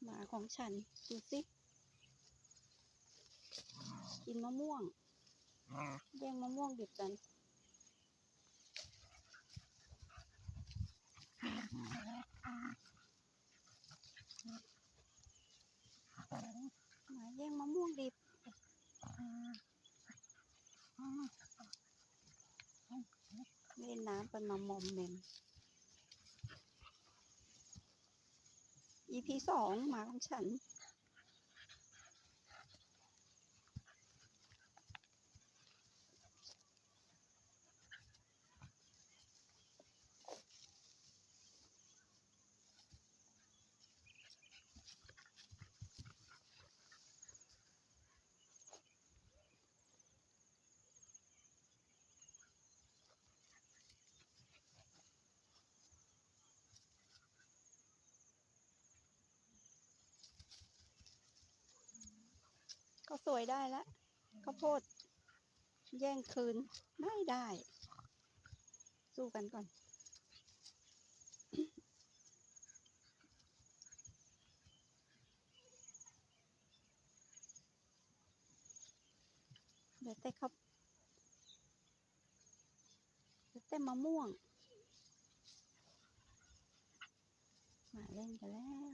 หมาของฉันดูสิกินมะม่วงแย่งมะม่วงดิบกันหมาแย่งมะม่วงดิบเล่นน้ำกันมามอมเมม EP 2หมาของฉันก็สวยได้แล้วข้าวโพดแย่งคืนไม่ได้สู้กันก่อนเดี๋ยวแต่มะม่วงมาเล่นกันแล้ว